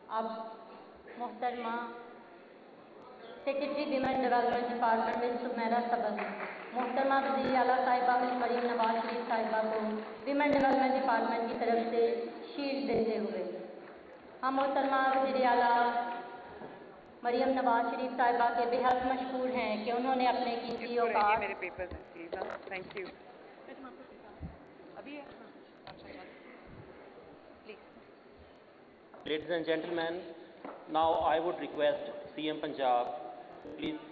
अब मोहतरमा secretary women development department में सुमेरा सबल, मोहतरमा वज़ीर आला साहिबा मरीम नवाज शरीफ साहिबा को विमेन डेवलपमेंट डिपार्टमेंट की तरफ से शील्ड देते हुए हम मोहतरमा वज़ीर आला मरीम नवाज शरीफ साहिबा के बेहद मशहूर हैं कि उन्होंने अपने कीमती औकात मेरे पेपर्स हैं प्लीज। Thank you. अभी Ladies and gentlemen, now I would request CM Punjab to please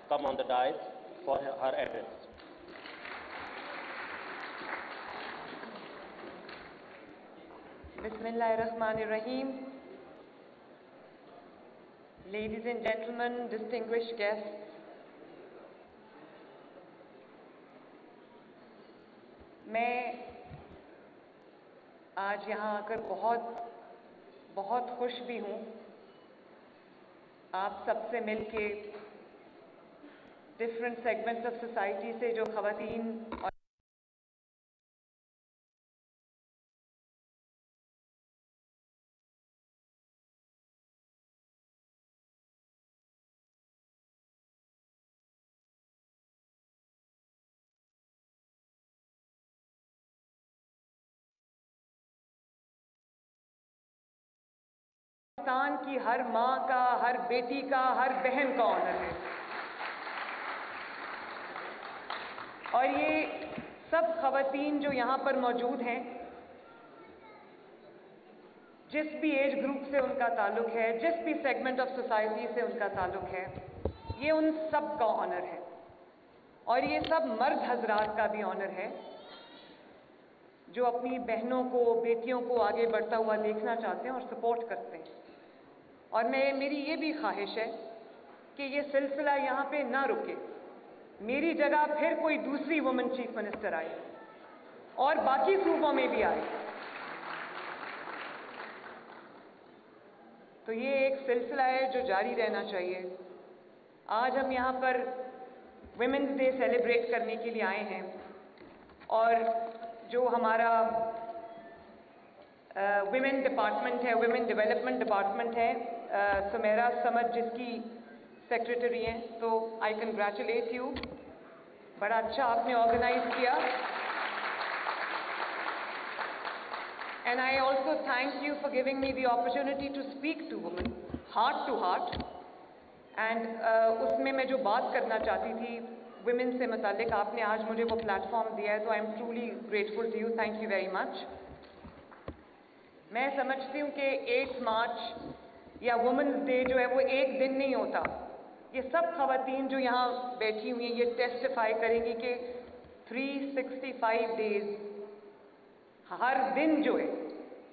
come on the dais for her address. Bismillahirrahmanirrahim. Ladies and gentlemen, distinguished guests, मैं आज यहाँ आकर बहुत खुश भी हूँ आप सबसे मिलके डिफरेंट सेगमेंट्स ऑफ सोसाइटी से जो ख़वातीन और पाकिस्तान की हर माँ का, हर बेटी का, हर बहन का ऑनर है। और ये सब ख़वातीन जो यहाँ पर मौजूद हैं, जिस भी एज ग्रुप से उनका ताल्लुक़ है, जिस भी सेगमेंट ऑफ सोसाइटी से उनका ताल्लुक़ है, ये उन सब का ऑनर है। और ये सब मर्द हजरात का भी ऑनर है जो अपनी बहनों को, बेटियों को आगे बढ़ता हुआ देखना चाहते हैं और सपोर्ट करते हैं। और मेरी ये भी ख्वाहिश है कि ये सिलसिला यहाँ पे ना रुके, मेरी जगह फिर कोई दूसरी वुमेन चीफ मिनिस्टर आए और बाकी सूबों में भी आए, तो ये एक सिलसिला है जो जारी रहना चाहिए। आज हम यहाँ पर वुमेन्स डे सेलिब्रेट करने के लिए आए हैं और जो हमारा विमेन डिपार्टमेंट है, विमेन डेवलपमेंट डिपार्टमेंट है, सुमेरा समद जिसकी सेक्रेटरी हैं, तो आई कंग्रेचुलेट यू, बड़ा अच्छा आपने ऑर्गेनाइज किया। And I also thank you for giving me the opportunity to speak to women heart to heart. And उसमें मैं जो बात करना चाहती थी विमेन से मुतालिक, आपने आज मुझे वो प्लेटफॉर्म दिया है, तो I am truly grateful to you, thank you very much. मैं समझती हूँ कि 8 मार्च या वुमेन्स डे जो है वो एक दिन नहीं होता। ये सब ख़वातीन जो यहाँ बैठी हुई हैं ये टेस्टिफाई करेंगी कि 365 डेज हर दिन जो है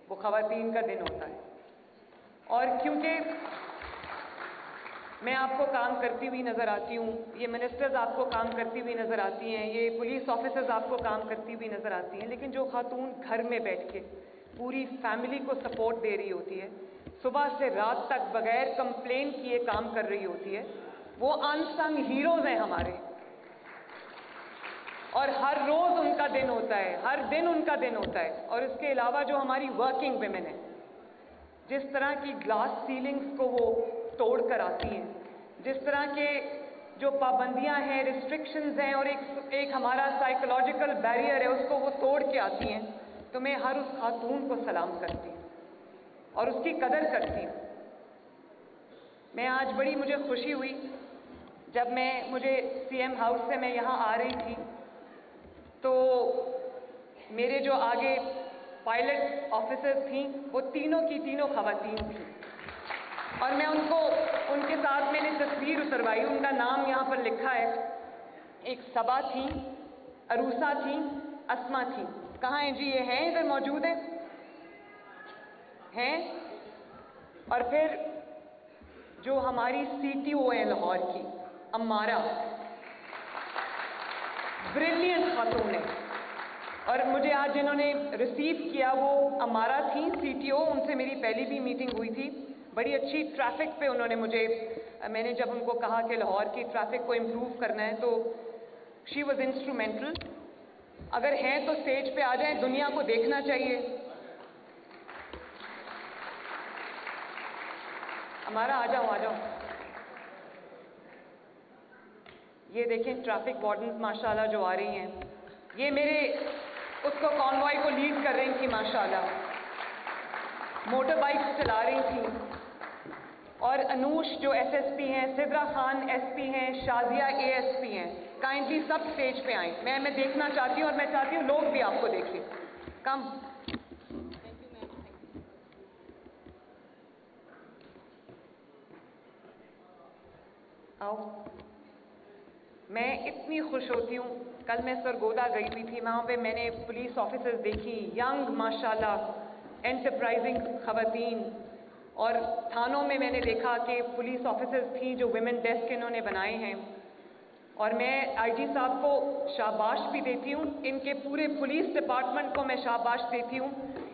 वो ख़वातीन का दिन होता है। और क्योंकि मैं आपको काम करती हुई नज़र आती हूँ, ये मिनिस्टर्स आपको काम करती हुई नज़र आती हैं, ये पुलिस ऑफिसर्स आपको काम करती हुई नज़र आती हैं, लेकिन जो खातून घर में बैठ के पूरी फैमिली को सपोर्ट दे रही होती है, सुबह से रात तक बगैर कंप्लेन किए काम कर रही होती है, वो अनसंग हीरोज़ हैं हमारे। और हर रोज़ उनका दिन होता है, हर दिन उनका दिन होता है। और इसके अलावा जो हमारी वर्किंग विमेन है, जिस तरह की ग्लास सीलिंग्स को वो तोड़ कर आती हैं, जिस तरह के जो पाबंदियां हैं, रिस्ट्रिक्शंस हैं और एक हमारा साइकोलॉजिकल बैरियर है, उसको वो तोड़ के आती हैं, तो मैं हर उस खातून को सलाम करती हूँ और उसकी कदर करती हूँ। मैं आज बड़ी मुझे खुशी हुई जब मुझे सीएम हाउस से मैं यहाँ आ रही थी, तो मेरे जो आगे पायलट ऑफिसर्स थी वो तीनों की तीनों ख़वातीन थी और मैं उनके साथ मैंने तस्वीर उतरवाई, उनका नाम यहाँ पर लिखा है। एक सबा थी, अरूसा थी, अस्मा थी। कहाँ हैं जी? ये हैं, इधर मौजूद हैं? और फिर जो हमारी सीटीओ है लाहौर की, अम्मारा, ब्रिलियंट खातून है। और मुझे आज जिन्होंने रिसीव किया वो अम्मारा थी, सीटीओ, उनसे मेरी पहली भी मीटिंग हुई थी। बड़ी अच्छी ट्रैफिक पे उन्होंने मैंने जब उनको कहा कि लाहौर की ट्रैफिक को इम्प्रूव करना है, तो शी वॉज इंस्ट्रूमेंटल। अगर हैं तो स्टेज पे आ जाएं, दुनिया को देखना चाहिए। हमारा आ जाओ। ये देखें ट्रैफिक वार्डन्स माशाल्लाह जो आ रही हैं, ये मेरे उसको कॉन्वॉय को लीड कर रही थी माशाल्लाह, मोटर बाइक चला रही थी। और अनूश जो एसएसपी हैं, सिद्रा खान एसपी हैं, शाजिया एएसपी हैं, काइंडली सब स्टेज पे आएं। मैं देखना चाहती हूँ और मैं चाहती हूँ लोग भी आपको देखें। कम आओ। मैं इतनी खुश होती हूँ, कल मैं सरगोदा गई हुई थी, वहाँ पे मैंने पुलिस ऑफिसर्स देखी, यंग माशाल्लाह एंटरप्राइजिंग खवातीन, और थानों में मैंने देखा कि पुलिस ऑफिसर्स थी जो विमेन डेस्क इन्होंने बनाए हैं। और मैं आईजी साहब को शाबाश भी देती हूँ, इनके पूरे पुलिस डिपार्टमेंट को मैं शाबाश देती हूँ।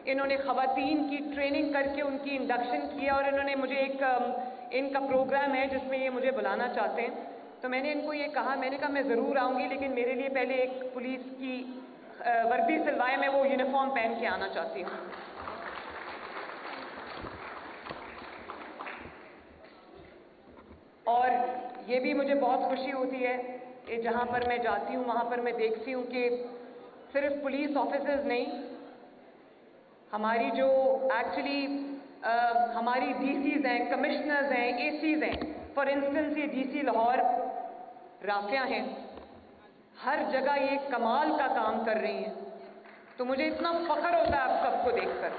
इन्होंने खवातीन की ट्रेनिंग करके उनकी इंडक्शन किया, और इन्होंने मुझे इनका प्रोग्राम है जिसमें ये मुझे बुलाना चाहते हैं। तो मैंने इनको ये कहा, मैंने कहा मैं ज़रूर आऊँगी, लेकिन मेरे लिए पहले एक पुलिस की वर्दी सिलवाए, मैं वो यूनिफॉर्म पहन के आना चाहती हूँ। और ये भी मुझे बहुत खुशी होती है कि जहाँ पर मैं जाती हूँ वहाँ पर मैं देखती हूँ कि सिर्फ पुलिस ऑफिसर्स नहीं, हमारी जो एक्चुअली हमारी डीसीज हैं, कमिश्नर्स हैं, एसीज हैं, फॉर इंस्टेंस ये डीसी लाहौर राफिया हैं, हर जगह ये कमाल का काम कर रही हैं। तो मुझे इतना फ़ख्र होता है आप सबको देखकर।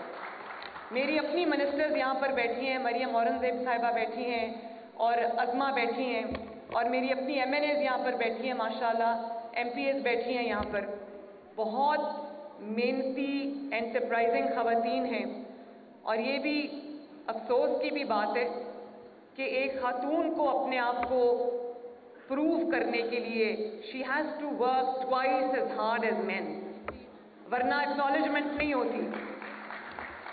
मेरी अपनी मिनिस्टर्स यहाँ पर बैठी हैं, मरियम औरंगज़ेब साहिबा बैठी हैं, और अज़मा बैठी हैं, और मेरी अपनी एमएनएज़ यहाँ पर बैठी हैं माशाल्लाह, एमपीएज़ बैठी हैं यहाँ पर। बहुत मेहनती एंटरप्राइजिंग खवातीन हैं। और ये भी अफसोस की भी बात है कि एक खातून को अपने आप को प्रूव करने के लिए she has to work twice as hard as man, वरना एक्नॉलेजमेंट नहीं होती।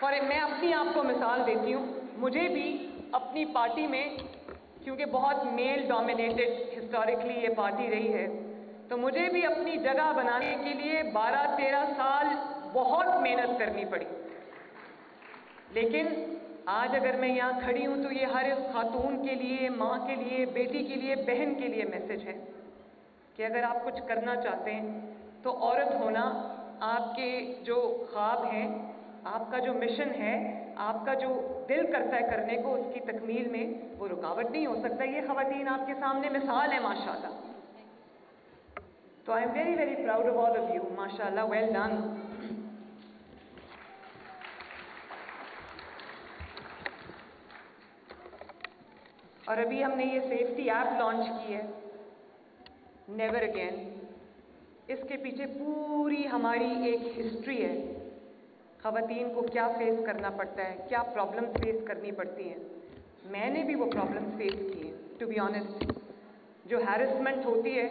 और मैं अपनी आप को मिसाल देती हूँ, मुझे भी अपनी पार्टी में, क्योंकि बहुत मेल डोमिनेटेड हिस्टोरिकली ये पार्टी रही है, तो मुझे भी अपनी जगह बनाने के लिए 12-13 साल बहुत मेहनत करनी पड़ी। लेकिन आज अगर मैं यहाँ खड़ी हूँ तो ये हर इस खातून के लिए, माँ के लिए, बेटी के लिए, बहन के लिए मैसेज है कि अगर आप कुछ करना चाहते हैं तो औरत होना, आपके जो ख्वाब हैं, आपका जो मिशन है, आपका जो दिल करता है करने को, उसकी तकमील में वो रुकावट नहीं हो सकता। ये खवातीन आपके सामने मिसाल है माशाल्लाह। तो I am very very proud of all of you माशाल्लाह, वेल डन। और अभी हमने ये सेफ्टी ऐप लॉन्च की है, नेवर अगेन। इसके पीछे पूरी हमारी एक हिस्ट्री है, खवातीन को क्या फेस करना पड़ता है, क्या प्रॉब्लम्स फेस करनी पड़ती हैं। मैंने भी वो प्रॉब्लम्स फेस की हैं, टू बी ऑनेस्ट। जो हैरेसमेंट होती है,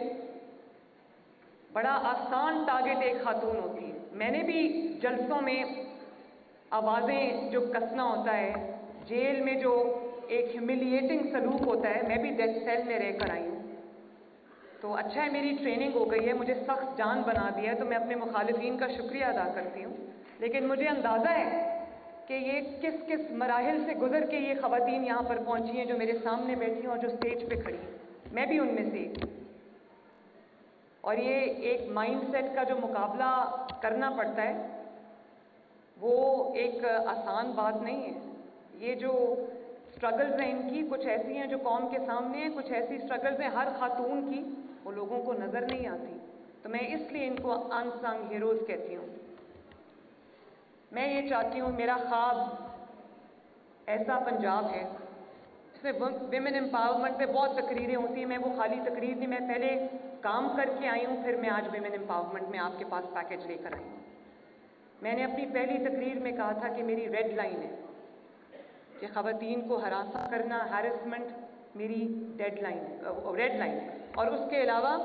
बड़ा आसान टारगेट एक खातून होती है। मैंने भी जलसों में आवाज़ें जो कसना होता है, जेल में जो एक ह्यूमिलिएटिंग सलूक होता है, मैं भी डेथ सेल में रह कर आई हूँ। तो अच्छा है मेरी ट्रेनिंग हो गई है, मुझे सख्त जान बना दिया है, तो मैं अपने मुखालिफिन का शुक्रिया अदा करती हूँ। लेकिन मुझे अंदाज़ा है कि ये किस किस मराहिल से गुजर के ये खवातीन यहाँ पर पहुँची हैं जो मेरे सामने बैठी हैं और जो स्टेज पे खड़ी हैं। मैं भी उनमें से एक। और ये एक माइंडसेट का जो मुकाबला करना पड़ता है, वो एक आसान बात नहीं है। ये जो स्ट्रगल्स हैं इनकी, कुछ ऐसी हैं जो कौम के सामने हैं, कुछ ऐसी स्ट्रगल्स हैं हर खातून की, वो लोगों को नज़र नहीं आती। तो मैं इसलिए इनको अनसंग हीरोज़ कहती हूँ। मैं ये चाहती हूँ, मेरा ख्वाब ऐसा पंजाब है जिसमें विमेन एम्पावरमेंट पे बहुत तकरीरें होती हैं। मैं वो खाली तकरीर नहीं, मैं पहले काम करके आई हूँ, फिर मैं आज विमेन एम्पावरमेंट में आपके पास पैकेज लेकर आई हूँ। मैंने अपनी पहली तकरीर में कहा था कि मेरी रेड लाइन है, कि खवातीन को हरासा करना, हैरेसमेंट मेरी रेड लाइन है। और उसके अलावा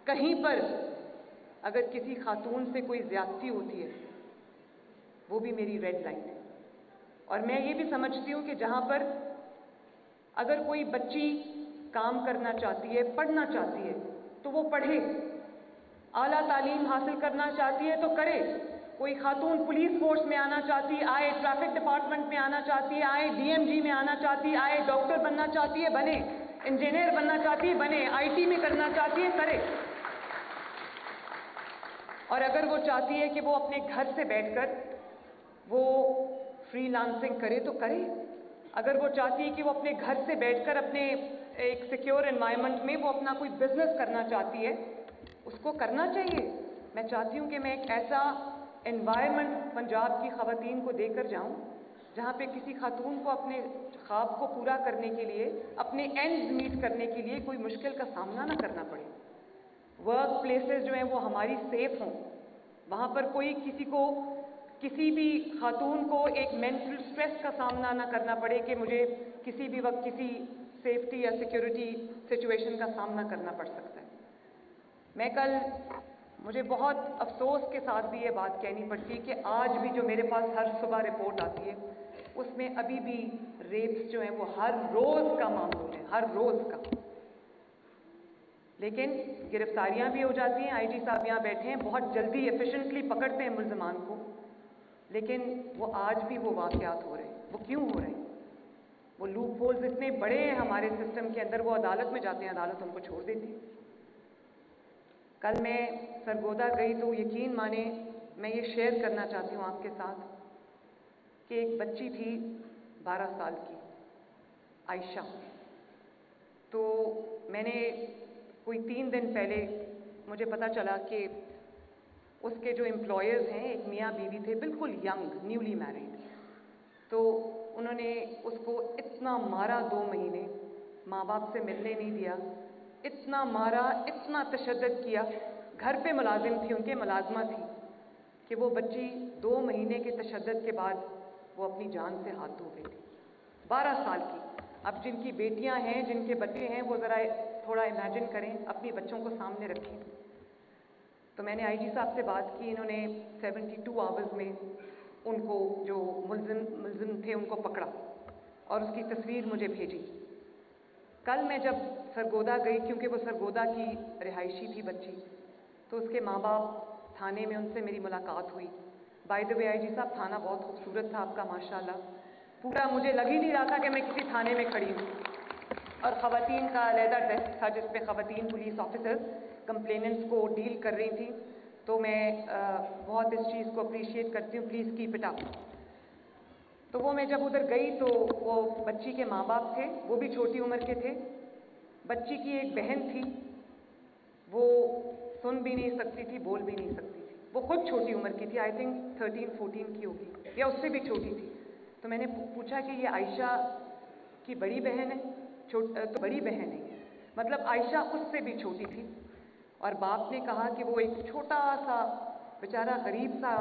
कहीं पर अगर किसी खातून से कोई ज़्यादती होती है, वो भी मेरी रेड लाइन है। और मैं ये भी समझती हूँ कि जहाँ पर अगर कोई बच्ची काम करना चाहती है, पढ़ना चाहती है, तो वो पढ़े, आला तालीम हासिल करना चाहती है तो करे, कोई खातून पुलिस फोर्स में आना चाहती है आए, ट्रैफिक डिपार्टमेंट में आना चाहती है आए, डीएमजी में आना चाहती है आए, डॉक्टर बनना चाहती है बने, इंजीनियर बनना चाहती है बने, आईटी में करना चाहती है करे। और अगर वो चाहती है कि वो अपने घर से बैठकर वो फ्रीलांसिंग करे तो करे। अगर वो चाहती है कि वो अपने घर से बैठकर अपने एक सिक्योर एनवायरनमेंट में वो अपना कोई बिजनेस करना चाहती है, उसको करना चाहिए। मैं चाहती हूँ कि मैं एक ऐसा एनवायरनमेंट पंजाब की ख़वातीन को देकर जाऊँ जहाँ पे किसी खातून को अपने ख्वाब को पूरा करने के लिए, अपने एंड्स मीट करने के लिए कोई मुश्किल का सामना ना करना पड़े। वर्क प्लेसेस जो हैं वो हमारी सेफ हों, वहाँ पर कोई किसी भी खातून को एक मेंटल स्ट्रेस का सामना ना करना पड़े कि मुझे किसी भी वक्त किसी सेफ्टी या सिक्योरिटी सिचुएशन का सामना करना पड़ सकता है। मुझे बहुत अफसोस के साथ भी ये बात कहनी पड़ती है कि आज भी जो मेरे पास हर सुबह रिपोर्ट आती है उसमें अभी भी रेप्स जो हैं वो हर रोज़ का मामूल है, हर रोज़ का। लेकिन गिरफ्तारियां भी हो जाती हैं, आईजी साहब यहाँ बैठे हैं, बहुत जल्दी एफिशिएंटली पकड़ते हैं मुल्ज़िमान को, लेकिन वो आज भी वो वाक़यात हो रहे हैं। वो क्यों हो रहे हैं? वो लूप होल्स इतने बड़े हैं हमारे सिस्टम के अंदर, वो अदालत में जाते हैं, अदालत उनको छोड़ देती है। कल मैं सरगोदा गई तो यकीन माने मैं ये शेयर करना चाहती हूँ आपके साथ कि एक बच्ची थी 12 साल की, आयशा। तो मैंने कोई 3 दिन पहले मुझे पता चला कि उसके जो एम्प्लॉयर्स हैं एक मियाँ बीवी थे, बिल्कुल यंग, न्यूली मैरिड। तो उन्होंने उसको इतना मारा, 2 महीने माँ बाप से मिलने नहीं दिया, इतना मारा, इतना तशद्दुद किया। घर पे मुलाजिम थी, उनके मुलाजमा थी कि वो बच्ची 2 महीने के तशद्दुद के बाद वो अपनी जान से हाथ धो गई थी, 12 साल की। अब जिनकी बेटियां हैं, जिनके बच्चे हैं, वो ज़रा थोड़ा इमेजिन करें, अपनी बच्चों को सामने रखें। तो मैंने आईजी साहब से बात की, इन्होंने 72 आवर्स में उनको जो मुल्ज़िम थे उनको पकड़ा और उसकी तस्वीर मुझे भेजी। कल मैं जब सरगोदा गई, क्योंकि वो सरगोदा की रिहायशी थी बच्ची, तो उसके माँ बाप थाने में, उनसे मेरी मुलाकात हुई। बाय द वे आईजी साहब, थाना बहुत खूबसूरत था आपका माशाल्लाह, पूरा मुझे लग ही नहीं रहा था कि मैं किसी थाने में खड़ी हूँ। और ख़वातीन का अलहदा डेस्क था जिस पे ख़वातीन पुलिस ऑफिसर्स कंप्लेनेंट्स को डील कर रही थी। तो मैं बहुत इस चीज़ को अप्रिशिएट करती हूँ, प्लीज़ कीप इट अप। तो वो मैं जब उधर गई तो वो बच्ची के माँ बाप थे, वो भी छोटी उम्र के थे। बच्ची की एक बहन थी, वो सुन भी नहीं सकती थी, बोल भी नहीं सकती थी, वो खुद छोटी उम्र की थी, आई थिंक 13-14 की होगी या उससे भी छोटी थी। तो मैंने पूछा कि ये आयशा की बड़ी बहन है? तो बड़ी बहन है, मतलब आयशा उससे भी छोटी थी। और बाप ने कहा कि वो एक छोटा सा बेचारा गरीब सा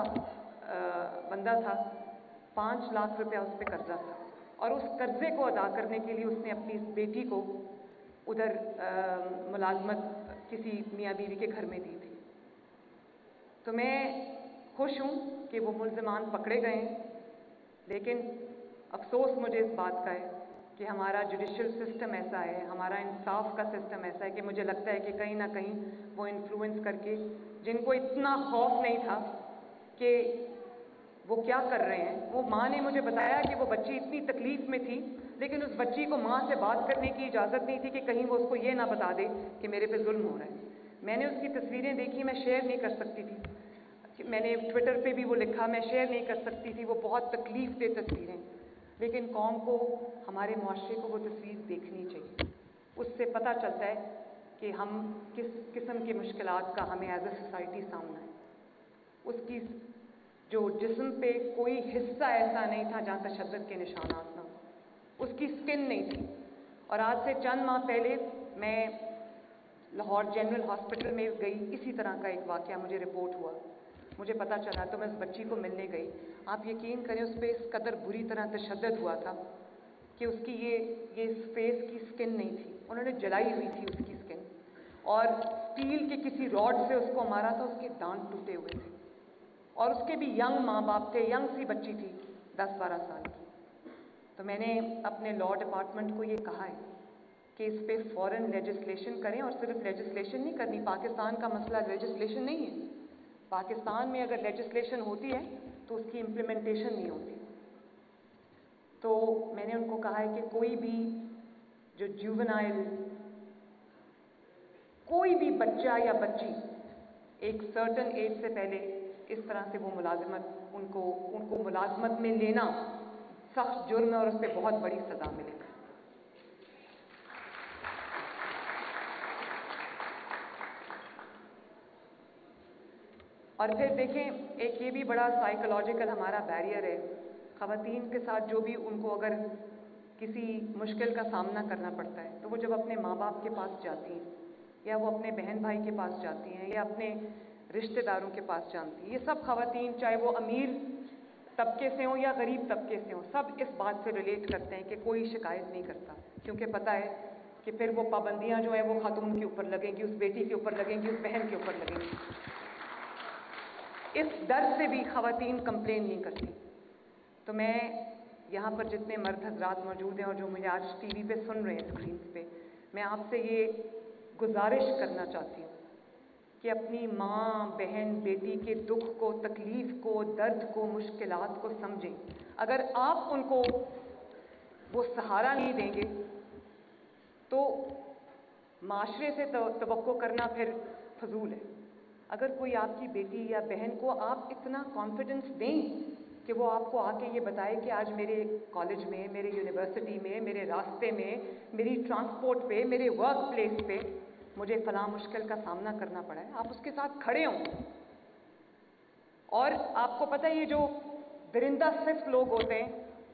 बंदा था, 5 लाख रुपया उस पर कर्जा था, और उस कर्जे को अदा करने के लिए उसने अपनी इस बेटी को उधर मुलाजमत किसी मियाँ बीवी के घर में दी थी। तो मैं खुश हूँ कि वो मुल्ज़िमान पकड़े गए हैं, लेकिन अफसोस मुझे इस बात का है कि हमारा जुडिशल सिस्टम ऐसा है, हमारा इंसाफ का सिस्टम ऐसा है कि मुझे लगता है कि कहीं ना कहीं वो इन्फ्लुएंस करके, जिनको इतना खौफ नहीं था कि वो क्या कर रहे हैं, वो माँ ने मुझे बताया कि वो बच्ची इतनी तकलीफ़ में थी, लेकिन उस बच्ची को माँ से बात करने की इजाज़त नहीं थी कि कहीं वो उसको ये ना बता दे कि मेरे पे जुल्म हो रहा है। मैंने उसकी तस्वीरें देखी, मैं शेयर नहीं कर सकती थी, मैंने ट्विटर पे भी वो लिखा, मैं शेयर नहीं कर सकती थी, वो बहुत तकलीफ़ दे तस्वीरें, लेकिन कौम को, हमारे मुआशरे को वो तस्वीर देखनी चाहिए। उससे पता चलता है कि हम किस किस्म की मुश्किलात का हमें एज ए सोसाइटी सामना है। उसकी जो जिस्म पे कोई हिस्सा ऐसा नहीं था जहाँ तशद्दुद के निशानात ना हो, उसकी स्किन नहीं थी। और आज से चंद माह पहले मैं लाहौर जनरल हॉस्पिटल में गई, इसी तरह का एक वाक़या मुझे रिपोर्ट हुआ, मुझे पता चला, तो मैं उस बच्ची को मिलने गई। आप यकीन करें, उस पर इस कदर बुरी तरह तशद्दुद हुआ था कि उसकी ये फेस की स्किन नहीं थी, उन्होंने जलाई हुई थी उसकी स्किन, और स्टील के किसी रॉड से उसको मारा था, उसके दांत टूटे हुए थे, और उसके भी यंग माँ बाप थे, यंग सी बच्ची थी 10-12 साल की। तो मैंने अपने लॉ डिपार्टमेंट को ये कहा है कि इस पे फ़ौरन लेजिस्लेशन करें, और सिर्फ लेजिस्लेशन नहीं करनी, पाकिस्तान का मसला लेजिस्लेशन नहीं है, पाकिस्तान में अगर लेजिस्लेशन होती है तो उसकी इम्प्लीमेंटेशन नहीं होती। तो मैंने उनको कहा है कि कोई भी जो जुवेनाइल, कोई भी बच्चा या बच्ची एक सर्टन एज से पहले इस तरह से वो मुलाजिमत उनको मुलाजिमत में लेना सख्त जुर्म है और उस पर बहुत बड़ी सजा मिलेगी। और फिर देखें, एक ये भी बड़ा साइकोलॉजिकल हमारा बैरियर है ख़वातीन के साथ, जो भी उनको अगर किसी मुश्किल का सामना करना पड़ता है तो वो जब अपने माँ बाप के पास जाती हैं या वो अपने बहन भाई के पास जाती हैं या अपने रिश्तेदारों के पास जाती हैं, ये सब ख़वातीन चाहे वो अमीर तबके से हों या गरीब तबके से हों, सब इस बात से रिलेट करते हैं कि कोई शिकायत नहीं करता, क्योंकि पता है कि फिर वो पाबंदियाँ जो हैं वो खातून के ऊपर लगेंगी, उस बेटी के ऊपर लगेंगी, उस बहन के ऊपर लगेंगी। इस डर से भी ख़वातीन कंप्लेन नहीं करती। तो मैं यहाँ पर जितने मर्द हजरात मौजूद हैं और जो मुझे आज टीवी पे सुन रहे हैं स्क्रीन पे, मैं आपसे ये गुजारिश करना चाहती हूँ कि अपनी माँ, बहन, बेटी के दुख को, तकलीफ़ को, दर्द को, मुश्किलात को समझें। अगर आप उनको वो सहारा नहीं देंगे तो माशरे से तवक्को करना फिर फजूल है। अगर कोई आपकी बेटी या बहन को आप इतना कॉन्फिडेंस दें कि वो आपको आके ये बताए कि आज मेरे कॉलेज में, मेरे यूनिवर्सिटी में, मेरे रास्ते में, मेरी ट्रांसपोर्ट पे, मेरे वर्क प्लेस पे मुझे फलां मुश्किल का सामना करना पड़ा है, आप उसके साथ खड़े हों। और आपको पता है ये जो दरिंदा सिर्फ लोग होते हैं,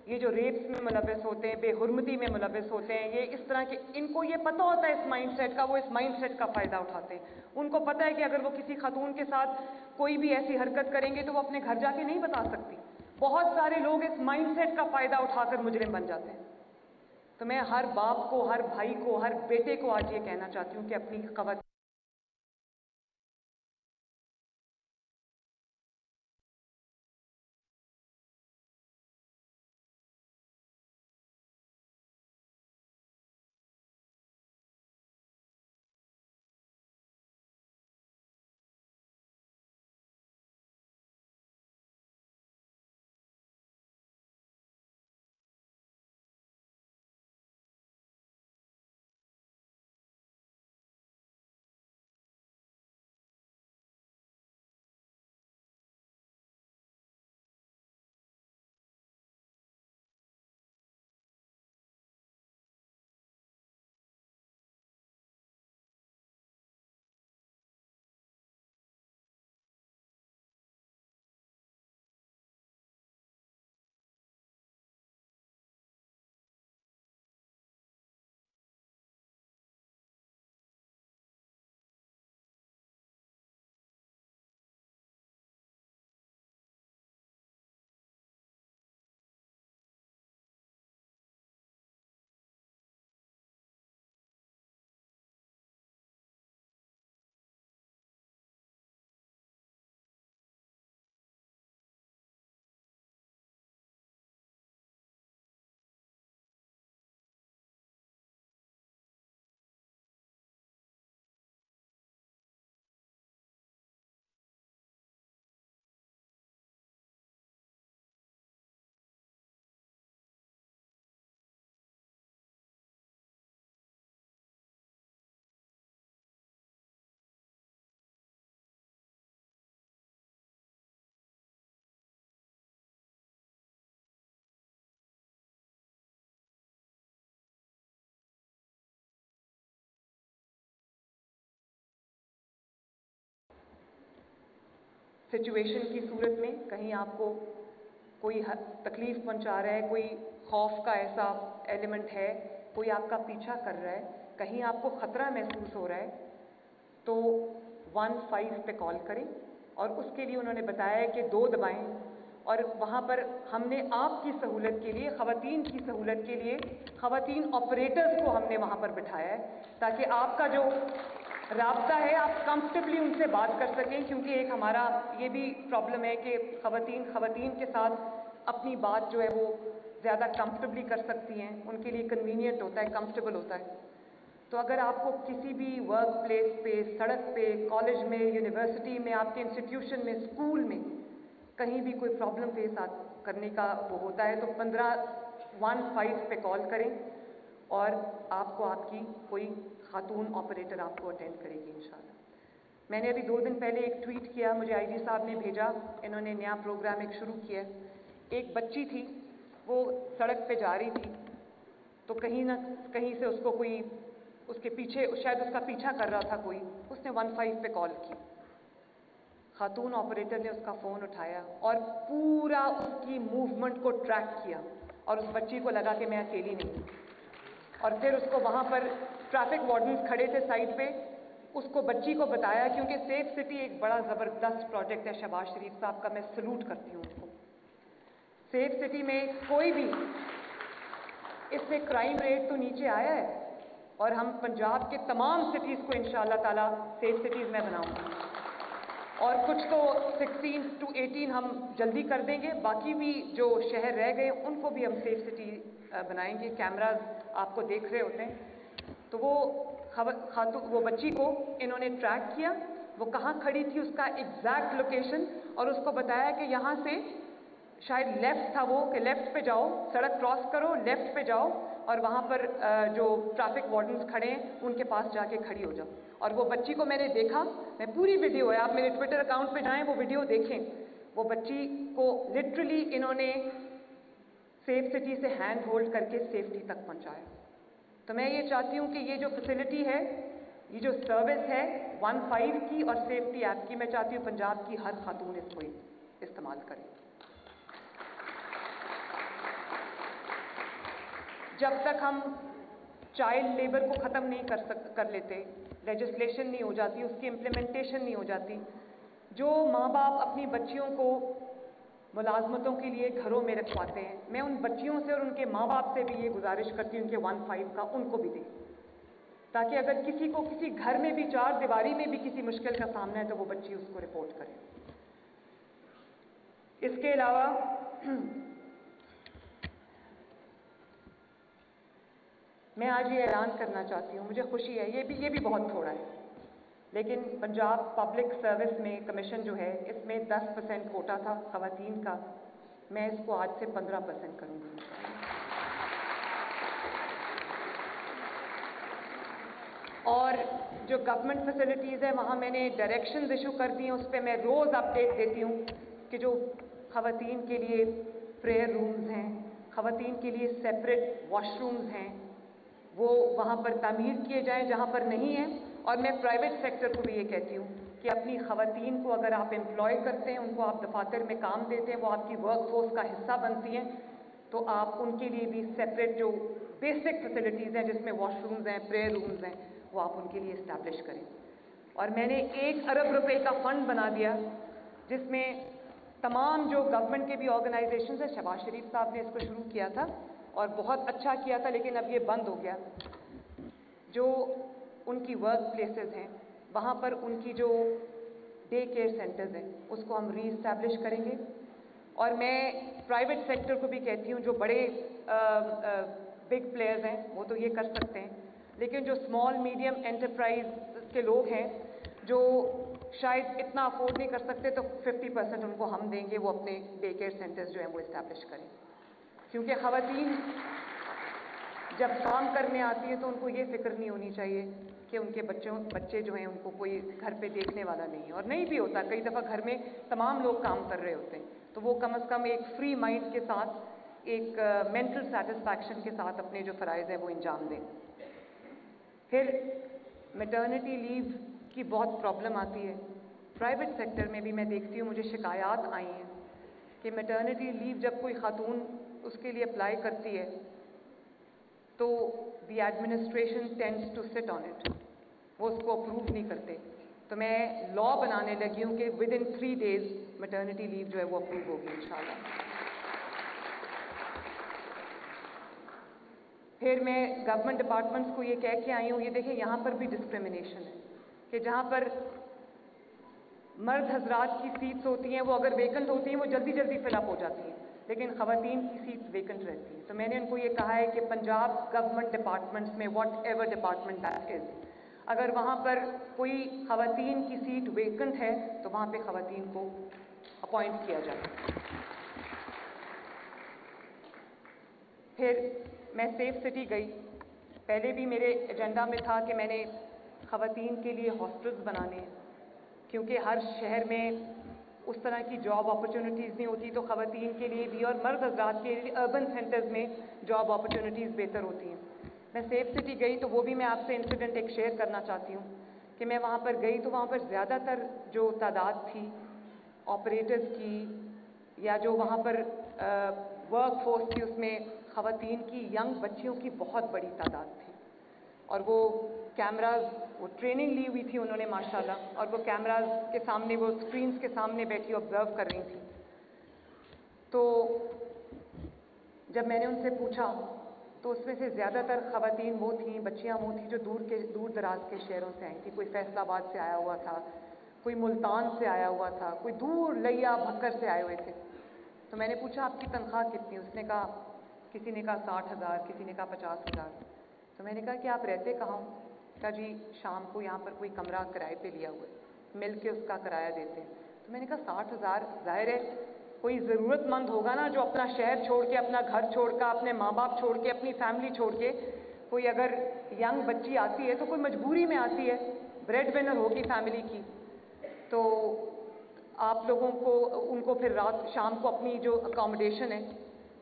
ये जो रेप्स में मुलव्वस होते हैं, बेहुरमती में मुलव्वस होते हैं, ये इस तरह के, इनको ये पता होता है इस माइंडसेट का, वो इस माइंडसेट का फ़ायदा उठाते हैं। उनको पता है कि अगर वो किसी खातून के साथ कोई भी ऐसी हरकत करेंगे तो वो अपने घर जाके नहीं बता सकती। बहुत सारे लोग इस माइंडसेट का फ़ायदा उठाकर मुजरिम बन जाते हैं। तो मैं हर बाप को, हर भाई को, हर बेटे को आज ये कहना चाहती हूँ कि अपनी ख़वातीन सिचुएशन की सूरत में कहीं आपको कोई तकलीफ़ पहुंचा रहा है, कोई खौफ का ऐसा एलिमेंट है, कोई आपका पीछा कर रहा है, कहीं आपको ख़तरा महसूस हो रहा है, तो 15 पे कॉल करें। और उसके लिए उन्होंने बताया है कि 2 दबाएं, और वहाँ पर हमने आपकी सहूलत के लिए, ख़वातीन की सहूलत के लिए, ख़वातीन ऑपरेटर्स को हमने वहाँ पर बिठाया है ताकि आपका जो राब्ता है आप कंफर्टेबली उनसे बात कर सकें। क्योंकि एक हमारा ये भी प्रॉब्लम है कि ख़वातीन के साथ अपनी बात जो है वो ज़्यादा कंफर्टेबली कर सकती हैं, उनके लिए कन्वीनियंट होता है, कंफर्टेबल होता है। तो अगर आपको किसी भी वर्क प्लेस पे, सड़क पे, कॉलेज में, यूनिवर्सिटी में, आपके इंस्टीट्यूशन में, स्कूल में कहीं भी कोई प्रॉब्लम फेस करने का वो होता है तो 1515 पे कॉल करें और आपको आपकी कोई खातून ऑपरेटर आपको अटेंड करेगी इंशाल्लाह। मैंने अभी 2 दिन पहले एक ट्वीट किया, मुझे आईजी साहब ने भेजा, इन्होंने नया प्रोग्राम एक शुरू किया। एक बच्ची थी, वो सड़क पे जा रही थी तो कहीं ना कहीं से उसको कोई उसके पीछे, शायद उसका पीछा कर रहा था कोई, उसने 15 पे कॉल की। खातून ऑपरेटर ने उसका फ़ोन उठाया और पूरा उसकी मूवमेंट को ट्रैक किया और उस बच्ची को लगा कि मैं अकेली नहीं हूँ। और फिर उसको वहाँ पर ट्रैफिक वार्डन्स खड़े थे साइड पे, उसको बच्ची को बताया, क्योंकि सेफ सिटी एक बड़ा ज़बरदस्त प्रोजेक्ट है शहबाज शरीफ साहब का, मैं सलूट करती हूँ उनको। सेफ सिटी में कोई भी, इससे क्राइम रेट तो नीचे आया है और हम पंजाब के तमाम सिटीज़ को इंशाअल्लाह ताला सेफ सिटीज़ में बनाऊंगी और कुछ तो 16 to 18 हम जल्दी कर देंगे, बाकी भी जो शहर रह गए उनको भी हम सेफ सिटी बनाएंगे। कैमराज आपको देख रहे होते हैं। तो वो बच्ची को इन्होंने ट्रैक किया, वो कहाँ खड़ी थी, उसका एग्जैक्ट लोकेशन, और उसको बताया कि यहाँ से शायद लेफ़्ट था वो, कि लेफ़्ट पे जाओ, सड़क क्रॉस करो, लेफ़्ट पे जाओ और वहाँ पर जो ट्रैफिक वार्डन्स खड़े हैं उनके पास जाके खड़ी हो जाओ। और वो बच्ची को मैंने देखा, मैं पूरी वीडियो है, आप मेरे ट्विटर अकाउंट पे जाएं, वो वीडियो देखें। वो बच्ची को लिटरली इन्होंने सेफ सिटी से हैंड होल्ड करके सेफ्टी तक पहुँचाया। तो मैं ये चाहती हूँ कि ये जो फैसिलिटी है, ये जो सर्विस है 15 की और सेफ्टी ऐप की, मैं चाहती हूँ पंजाब की हर खातून इसको इस्तेमाल करे। जब तक हम चाइल्ड लेबर को ख़त्म नहीं कर लेते, लेजिस्लेशन नहीं हो जाती, उसकी इम्प्लीमेंटेशन नहीं हो जाती, जो माँ बाप अपनी बच्चियों को मुलाजमतों के लिए घरों में रखवाते हैं, मैं उन बच्चियों से और उनके माँ बाप से भी ये गुजारिश करती हूँ कि 15 का उनको भी दें, ताकि अगर किसी को किसी घर में भी, चार दीवारी में भी किसी मुश्किल का सामना है तो वो बच्ची उसको रिपोर्ट करे। इसके अलावा मैं आज ये ऐलान करना चाहती हूँ, मुझे खुशी है, ये भी बहुत थोड़ा है, लेकिन पंजाब पब्लिक सर्विस में कमीशन जो है, इसमें 10% कोटा था ख़वातीन का, मैं इसको आज से 15% करूँगी। और जो गवर्नमेंट फैसिलिटीज़ है वहाँ मैंने डायरेक्शंस इशू कर दी हैं, उस पर मैं रोज़ अपडेट देती हूँ कि जो ख़वातीन के लिए प्रेयर रूम्स हैं, ख़वातीन के लिए सेपरेट वॉशरूम्स हैं, वो वहाँ पर तामीर किए जाएं जहाँ पर नहीं है। और मैं प्राइवेट सेक्टर को भी ये कहती हूँ कि अपनी ख़वातीन को अगर आप एम्प्लॉय करते हैं, उनको आप दफातर में काम देते हैं, वो आपकी वर्क फोर्स का हिस्सा बनती हैं, तो आप उनके लिए भी सेपरेट जो बेसिक फैसिलिटीज़ हैं जिसमें वॉशरूम्स हैं, प्रेयर रूम्स हैं, वो आप उनके लिए इस्टेब्लिश करें। और मैंने 1 अरब रुपए का फ़ंड बना दिया जिसमें तमाम जो गवर्नमेंट के भी ऑर्गेनाइजेशंस हैं, शहबाज शरीफ साहब ने इसको शुरू किया था और बहुत अच्छा किया था, लेकिन अब ये बंद हो गया। जो उनकी वर्क प्लेसेस हैं वहाँ पर उनकी जो डे केयर सेंटर्स हैं उसको हम रीइस्टैब्लिश करेंगे। और मैं प्राइवेट सेक्टर को भी कहती हूँ, जो बड़े बिग प्लेयर्स हैं वो तो ये कर सकते हैं, लेकिन जो स्मॉल मीडियम एंटरप्राइज के लोग हैं जो शायद इतना अफोर्ड नहीं कर सकते, तो 50% उनको हम देंगे, वो अपने डे केयर सेंटर्स जो हैं वो इस्टेब्लिश करें। क्योंकि ख़वातीन जब काम करने आती है तो उनको ये फ़िक्र नहीं होनी चाहिए कि उनके बच्चे जो हैं उनको कोई घर पे देखने वाला नहीं है, और नहीं भी होता, कई दफ़ा घर में तमाम लोग काम कर रहे होते हैं, तो वो कम अज़ कम एक फ्री माइंड के साथ, एक मेंटल सेटिस्फैक्शन के साथ अपने जो फ़राइज़ हैं वो अंजाम दें। फिर मैटरनिटी लीव की बहुत प्रॉब्लम आती है, प्राइवेट सेक्टर में भी मैं देखती हूँ, मुझे शिकायत आई हैं कि मैटरनिटी लीव जब कोई खातून उसके लिए अप्लाई करती है तो the administration tends to sit on it, वो उसको अप्रूव नहीं करते। तो मैं लॉ बनाने लगी हूँ कि with in 3 days maternity leave जो है वो अप्रूव होगी इंशाल्लाह। फिर मैं गवर्नमेंट डिपार्टमेंट्स को ये कह के आई हूँ, ये देखें यहाँ पर भी डिस्क्रिमिनेशन है कि जहाँ पर मर्द हजरात की सीट्स होती हैं वो अगर वेकेंट होती हैं वो जल्दी जल्दी फिलअप हो जाती हैं, लेकिन ख़वातीन की सीट वेकेंट रहती है। तो मैंने उनको ये कहा है कि पंजाब गवर्नमेंट डिपार्टमेंट्स में, what ever department that is, अगर वहाँ पर कोई ख़वातीन की सीट वेकेंट है तो वहाँ पे ख़वातीन को अपॉइंट किया जाए। फिर मैं सेफ सिटी गई। पहले भी मेरे एजेंडा में था कि मैंने ख़वातीन के लिए हॉस्टल्स बनाने हैं, क्योंकि हर शहर में उस तरह की जॉब अपॉर्चुनिटीज़ नहीं होती, तो ख़वातीन के लिए भी और मर्द हज़रात के लिए अर्बन सेंटर्स में जॉब अपॉर्चुनिटीज़ बेहतर होती हैं। मैं सेफ सिटी गई तो वो भी मैं आपसे इंसिडेंट एक शेयर करना चाहती हूँ कि मैं वहाँ पर गई तो वहाँ पर ज़्यादातर जो तादाद थी ऑपरेटर्स की या जो वहाँ पर वर्क फोर्स थी उसमें ख़वातीन की, यंग बच्चियों की बहुत बड़ी तादाद थी। और वो कैमराज, वो ट्रेनिंग ली हुई थी उन्होंने माशाल्लाह, और वो कैमराज के सामने, वो स्क्रीन्स के सामने बैठी ऑब्जर्व कर रही थी। तो जब मैंने उनसे पूछा तो उसमें से ज़्यादातर ख़वातीन वो थीं, बच्चियाँ वो थीं जो दूर दराज के शहरों से आई थी। कोई फैसलाबाद से आया हुआ था, कोई मुल्तान से आया हुआ था, कोई दूर लिया भक्कर से आए हुए थे। तो मैंने पूछा आपकी तनख्वाह कितनी? उसने कहा, किसी ने कहा 60,000, किसी ने कहा 50,000। तो मैंने कहा कि आप रहते कहाँ हो? कहा जी शाम को यहाँ पर कोई कमरा किराए पे लिया हुआ है, मिल के उसका किराया देते हैं। तो मैंने कहा 60,000, ज़ाहिर है कोई ज़रूरतमंद होगा ना जो अपना शहर छोड़ के, अपना घर छोड़ कर, अपने माँ बाप छोड़ के, अपनी फैमिली छोड़ के, कोई अगर यंग बच्ची आती है तो कोई मजबूरी में आती है, ब्रेड विनर होगी फैमिली की, तो आप लोगों को उनको फिर रात शाम को अपनी जो अकोमोडेशन है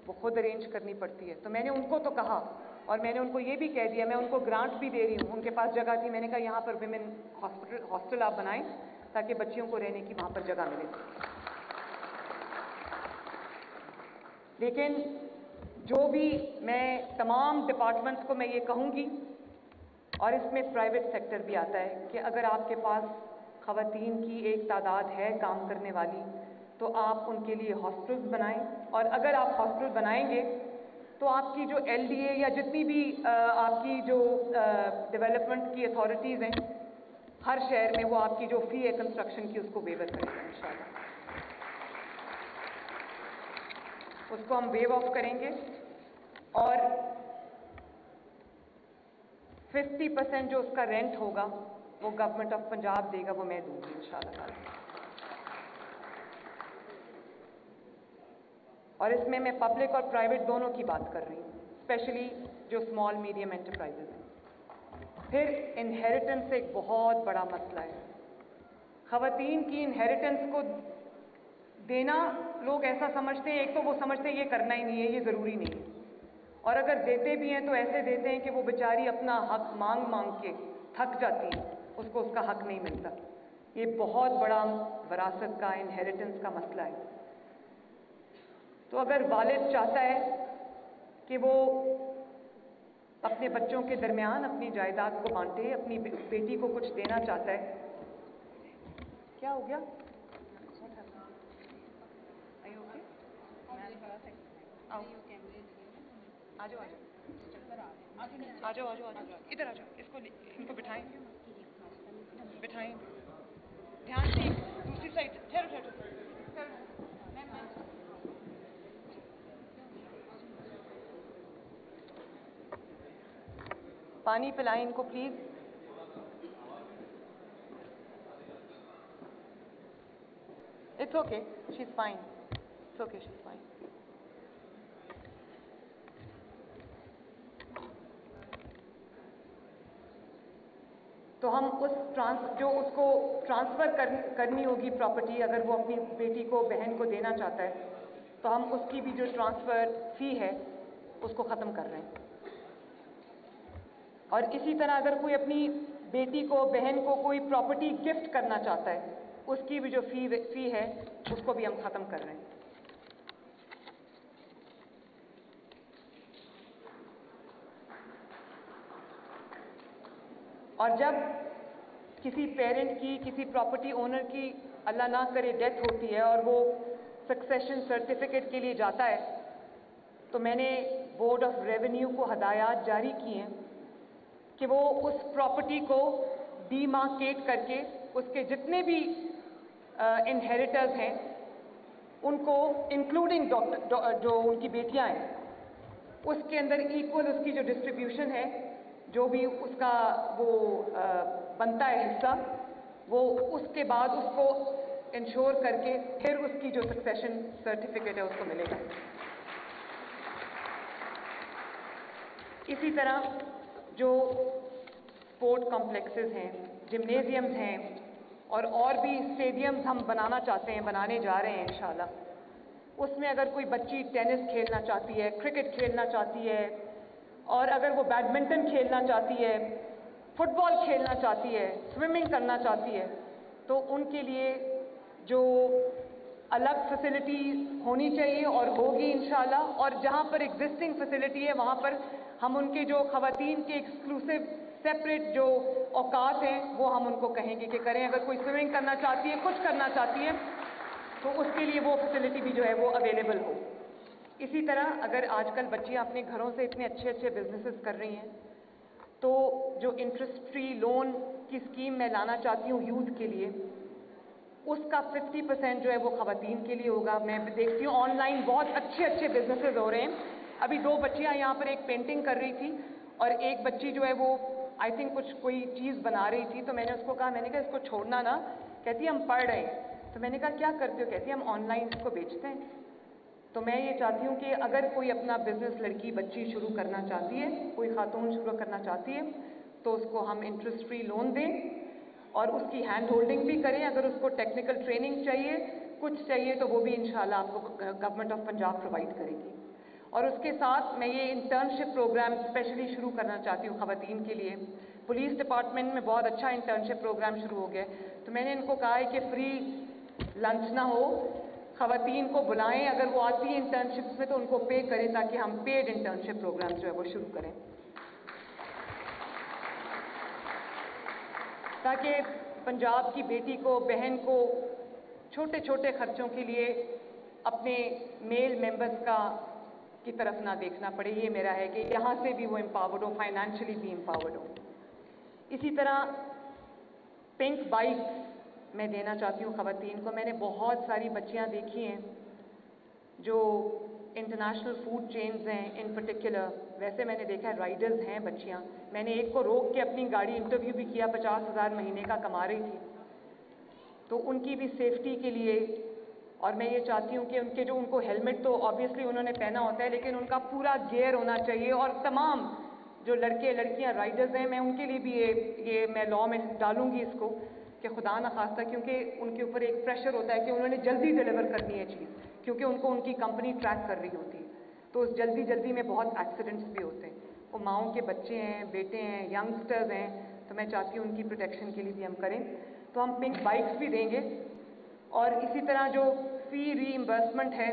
वो खुद अरेंज करनी पड़ती है। तो मैंने उनको तो कहा, और मैंने उनको ये भी कह दिया, मैं उनको ग्रांट भी दे रही हूँ, उनके पास जगह थी, मैंने कहा यहाँ पर विमेन हॉस्टल आप बनाएं ताकि बच्चियों को रहने की वहाँ पर जगह मिले। लेकिन जो भी मैं तमाम डिपार्टमेंट्स को मैं ये कहूँगी, और इसमें प्राइवेट सेक्टर भी आता है, कि अगर आपके पास ख़वातीन की एक तादाद है काम करने वाली तो आप उनके लिए हॉस्टल्स बनाएं, और अगर आप हॉस्टल बनाएंगे तो आपकी जो LDA या जितनी भी आपकी जो डेवलपमेंट की अथॉरिटीज़ हैं हर शहर में, वो आपकी जो फ़ी है कंस्ट्रक्शन की उसको वेवर करेंगे इंशाल्लाह। उसको हम वेव ऑफ करेंगे और 50% जो उसका रेंट होगा वो गवर्नमेंट ऑफ पंजाब देगा, वो मैं दूंगी इंशाल्लाह। और इसमें मैं पब्लिक और प्राइवेट दोनों की बात कर रही हूँ, स्पेशली जो स्मॉल मीडियम एंटरप्राइजेज हैं। फिर इनहेरिटेंस एक बहुत बड़ा मसला है। ख़वातीन की इनहेरिटेंस को देना लोग ऐसा समझते हैं, एक तो वो समझते हैं ये करना ही नहीं है, ये ज़रूरी नहीं है, और अगर देते भी हैं तो ऐसे देते हैं कि वो बेचारी अपना हक मांग मांग के थक जाती है, उसको उसका हक नहीं मिलता। ये बहुत बड़ा विरासत का, इनहेरिटेंस का मसला है। तो अगर वालिद चाहता है कि वो अपने बच्चों के दरमियान अपनी जायदाद को बांटे, अपनी बेटी को कुछ देना चाहता है, क्या हो गया? आ जाओ आ जाओ इधर आ जाओ, इनको बिठाएं, ध्यान से दूसरी साइड, ठहरो। पानी पिलाएं इनको please. It's okay, she is fine, it's okay, she is fine. तो हम जो उसको ट्रांसफ़र करनी होगी प्रॉपर्टी, अगर वो अपनी बेटी को, बहन को देना चाहता है, तो हम उसकी भी जो ट्रांसफ़र फ़ी है उसको ख़त्म कर रहे हैं। और इसी तरह अगर कोई अपनी बेटी को, बहन को कोई प्रॉपर्टी गिफ्ट करना चाहता है, उसकी भी जो फ़ी है उसको भी हम ख़त्म कर रहे हैं। और जब किसी पेरेंट की, किसी प्रॉपर्टी ओनर की अल्लाह ना करे डेथ होती है और वो सक्सेशन सर्टिफिकेट के लिए जाता है, तो मैंने बोर्ड ऑफ रेवेन्यू को हदायत जारी की हैं कि वो उस प्रॉपर्टी को डीमार्केट करके उसके जितने भी इनहेरिटर्स हैं उनको इंक्लूडिंग डॉक्टर जो उनकी बेटियां हैं उसके अंदर इक्वल उसकी जो डिस्ट्रीब्यूशन है, जो भी उसका वो बनता है हिस्सा, वो उसके बाद उसको इंश्योर करके फिर उसकी जो सक्सेशन सर्टिफिकेट है उसको मिलेगा। इसी तरह जो स्पोर्ट कॉम्प्लेक्सेस हैं, जिम्नेजियम्स हैं और भी स्टेडियम्स हम बनाना चाहते हैं, बनाने जा रहे हैं इंशाल्लाह। उसमें अगर कोई बच्ची टेनिस खेलना चाहती है, क्रिकेट खेलना चाहती है, और अगर वो बैडमिंटन खेलना चाहती है, फुटबॉल खेलना चाहती है, स्विमिंग करना चाहती है, तो उनके लिए जो अलग फैसिलिटी होनी चाहिए और होगी इंशाल्लाह। और जहाँ पर एग्जिस्टिंग फैसिलिटी है वहाँ पर हम उनके जो ख़वातीन के एक्सक्लूसिव सेपरेट जो औकात हैं वो हम उनको कहेंगे कि करें। अगर कोई स्विमिंग करना चाहती है, कुछ करना चाहती है, तो उसके लिए वो फैसिलिटी भी जो है वो अवेलेबल हो। इसी तरह अगर आजकल बच्चियां अपने घरों से इतने अच्छे अच्छे बिजनेसेस कर रही हैं, तो जो इंटरेस्ट फ्री लोन की स्कीम मैं लाना चाहती हूँ यूथ के लिए, उसका 50% जो है वो ख़वातीन के लिए होगा। मैं देखती हूँ ऑनलाइन बहुत अच्छे अच्छे बिजनेसेस हो रहे हैं। अभी 2 बच्चियाँ यहाँ पर एक पेंटिंग कर रही थी और एक बच्ची जो है वो आई थिंक कोई चीज़ बना रही थी, तो मैंने उसको कहा, मैंने कहा इसको छोड़ना ना। कहती हम पढ़ रहे हैं। तो मैंने कहा क्या करते हो? कहती हम ऑनलाइन इसको बेचते हैं। तो मैं ये चाहती हूँ कि अगर कोई अपना बिजनेस लड़की बच्ची शुरू करना चाहती है, कोई खातून शुरू करना चाहती है, तो उसको हम इंटरेस्ट फ्री लोन दें और उसकी हैंड होल्डिंग भी करें। अगर उसको टेक्निकल ट्रेनिंग चाहिए, कुछ चाहिए, तो वो भी इंशाल्लाह आपको गवर्नमेंट ऑफ पंजाब प्रोवाइड करेगी। और उसके साथ मैं ये इंटर्नशिप प्रोग्राम स्पेशली शुरू करना चाहती हूँ ख़वातीन के लिए। पुलिस डिपार्टमेंट में बहुत अच्छा इंटर्नशिप प्रोग्राम शुरू हो गया है, तो मैंने इनको कहा है कि फ्री लंच ना हो, ख़वातीन को बुलाएं, अगर वो आती है इंटर्नशिप्स में तो उनको पे करें, ताकि हम पेड इंटर्नशिप प्रोग्राम जो है वो शुरू करें, ताकि पंजाब की बेटी को, बहन को छोटे छोटे खर्चों के लिए अपने मेल मेंबर्स की तरफ ना देखना पड़े। ये मेरा है कि यहाँ से भी वो एम्पावर्ड हो, फाइनेंशियली भी एम्पावर्ड हो। इसी तरह पिंक बाइक्स मैं देना चाहती हूँ ख़वातीन को। मैंने बहुत सारी बच्चियाँ देखी हैं जो इंटरनेशनल फूड चेन्स हैं इन पर्टिकुलर, वैसे मैंने देखा है राइडर्स हैं बच्चियाँ। मैंने एक को रोक के अपनी गाड़ी इंटरव्यू भी किया, 50,000 महीने का कमा रही थी, तो उनकी भी सेफ्टी के लिए। और मैं ये चाहती हूँ कि उनको हेलमेट तो ऑब्वियसली उन्होंने पहना होता है, लेकिन उनका पूरा गियर होना चाहिए। और तमाम जो लड़के लड़कियाँ राइडर्स हैं, मैं उनके लिए भी ये मैं लॉ में डालूंगी इसको, कि खुदा न खास्ता, क्योंकि उनके ऊपर एक प्रेशर होता है कि उन्होंने जल्दी डिलीवर करनी है चीज़, क्योंकि उनको उनकी कंपनी ट्रैक कर रही होती है, तो उस जल्दी में बहुत एक्सीडेंट्स भी होते हैं। वो माओं के बच्चे हैं, बेटे हैं, यंगस्टर्स हैं, तो मैं चाहती हूँ उनकी प्रोटेक्शन के लिए भी हम करें। तो हम पिंक बाइक्स भी देंगे। और इसी तरह जो फ़ी रीइंबर्समेंट है,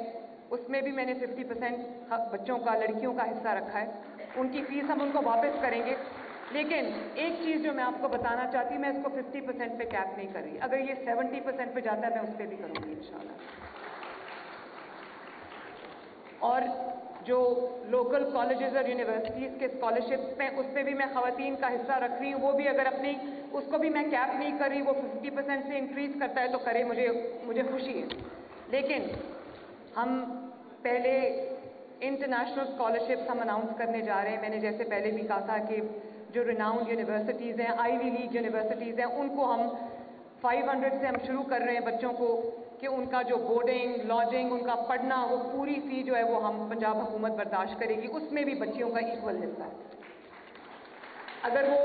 उसमें भी मैंने 50% बच्चों का, लड़कियों का हिस्सा रखा है। उनकी फ़ीस हम उनको वापस करेंगे। लेकिन एक चीज़ जो मैं आपको बताना चाहती हूँ, मैं इसको 50% पे कैप नहीं कर रही। अगर ये 70% पे जाता है, मैं उस पर भी करूँगी इंशाल्लाह। और जो लोकल कॉलेजेस और यूनिवर्सिटीज़ के स्कॉलरशिप्स में, उस पर भी मैं ख़वातीन का हिस्सा रख रही हूँ। वो भी अगर अपनी, उसको भी मैं कैप नहीं कर रही, वो 50% से इंक्रीज़ करता है तो करे, मुझे खुशी है। लेकिन हम पहले इंटरनेशनल स्कॉलरशिप्स हम अनाउंस करने जा रहे हैं। मैंने जैसे पहले भी कहा था कि जो रिनाउंड यूनिवर्सिटीज़ हैं, आईवी लीग यूनिवर्सिटीज़ हैं, उनको हम 500 से हम शुरू कर रहे हैं बच्चों को, कि उनका जो बोर्डिंग, लॉजिंग, उनका पढ़ना, वो पूरी फ़ी जो है वो हम पंजाब हुकूमत बर्दाश्त करेगी। उसमें भी बच्चियों का इक्वल हिस्सा है। अगर वो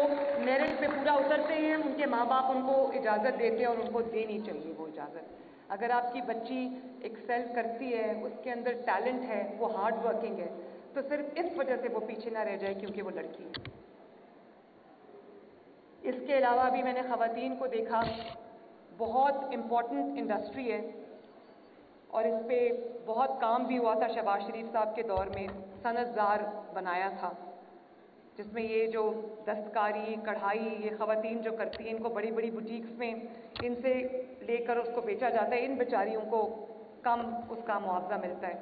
मेरिट पे पूरा उतरते हैं, उनके माँ बाप उनको इजाज़त देते हैं, और उनको देनी चाहिए वो इजाज़त। अगर आपकी बच्ची एक्सेल करती है, उसके अंदर टैलेंट है, वो हार्ड वर्किंग है, तो सिर्फ इस वजह से वो पीछे ना रह जाए क्योंकि वो लड़की है। इसके अलावा भी मैंने ख़वातीन को देखा, बहुत इम्पॉर्टेंट इंडस्ट्री है और इस पे बहुत काम भी हुआ था। शहबाज शरीफ साहब के दौर में सनतजार बनाया था, जिसमें ये जो दस्तकारी, कढ़ाई, ये ख़वातीन जो करती हैं, इनको बड़ी बड़ी बुटीक्स में इनसे लेकर उसको बेचा जाता है। इन बेचारियों को कम उसका मुआवजा मिलता है।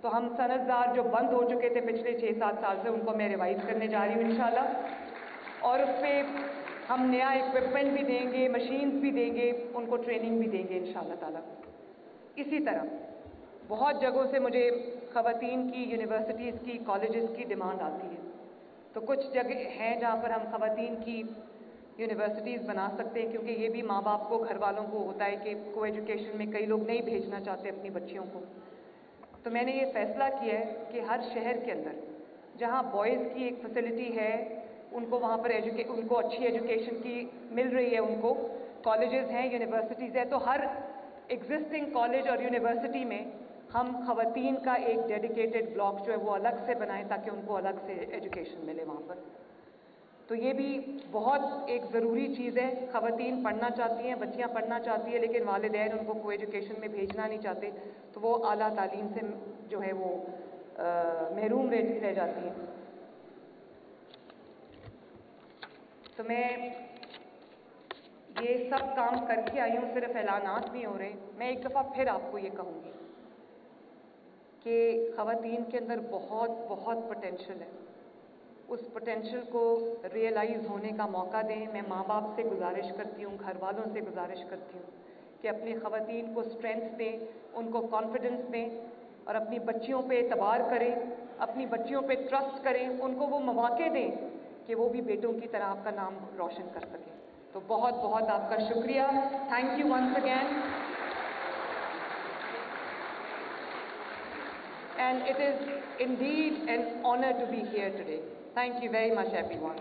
तो हम सनतजार जो बंद हो चुके थे पिछले 6-7 साल से, उनको मैं रिवाइव करने जा रही हूँ इंशाल्लाह। और उस पर हम नया इक्विपमेंट भी देंगे, मशीन्स भी देंगे, उनको ट्रेनिंग भी देंगे इंशाल्लाह ताला। इसी तरह بہت جگہوں سے مجھے خواتین کی یونیورسٹیز کی کالجز کی ڈیمانڈ آتی ہے. تو کچھ جگہ ہیں جہاں پر ہم خواتین کی یونیورسٹیز بنا سکتے ہیں, کیونکہ یہ بھی ماں باپ کو, گھر والوں کو ہوتا ہے کہ کو ایجوکیشن میں کئی لوگ نہیں بھیجنا چاہتے اپنی بچیوں کو. تو میں نے یہ فیصلہ کیا ہے کہ ہر شہر کے اندر جہاں بوائز کی ایک فیسلٹی ہے, ان کو وہاں پر ان کو اچھی ایجوکیشن کی مل رہی ہے, ان کو کالجز ہیں, یونیورسٹیز ہیں, تو ہر ایگزسٹنگ کالج اور یونیورسٹی میں ہم خواتین کا ایک ڈیڈیکیٹڈ بلاک جو ہے وہ الگ سے بنائیں تاکہ ان کو الگ سے ایجوکیشن ملے وہاں پر. تو یہ بھی بہت ایک ضروری چیز ہے. خواتین پڑھنا چاہتی ہیں, بچیاں پڑھنا چاہتی ہیں, لیکن والدین ان کو کوئی ایجوکیشن میں بھیجنا نہیں چاہتے, تو وہ اعلیٰ تعلیم سے جو ہے وہ محروم رہ جاتی ہیں. تو میں یہ سب کام کر کے آئی ہوں, صرف اعلانات نہیں ہو رہے. میں ایک دفعہ پھر آپ کو یہ کہوں گی کہ خواتین کے اندر بہت بہت پوٹینشیل ہے. اس پوٹینشیل کو ریئلائز ہونے کا موقع دیں. میں ماں باپ سے گزارش کرتی ہوں, گھر والوں سے گزارش کرتی ہوں کہ اپنی خواتین کو اسٹرینتھ دیں, ان کو کانفیڈنس دیں, اور اپنی بچیوں پہ اعتبار کریں, اپنی بچیوں پہ ٹرسٹ کریں, ان کو وہ مواقع دیں کہ وہ بھی بیٹوں کی طرح آپ کا نام روشن کر سکیں. تو بہت بہت آپ کا شکریہ. Thank you once again. And it is indeed an honor to be here today. Thank you very much, everyone.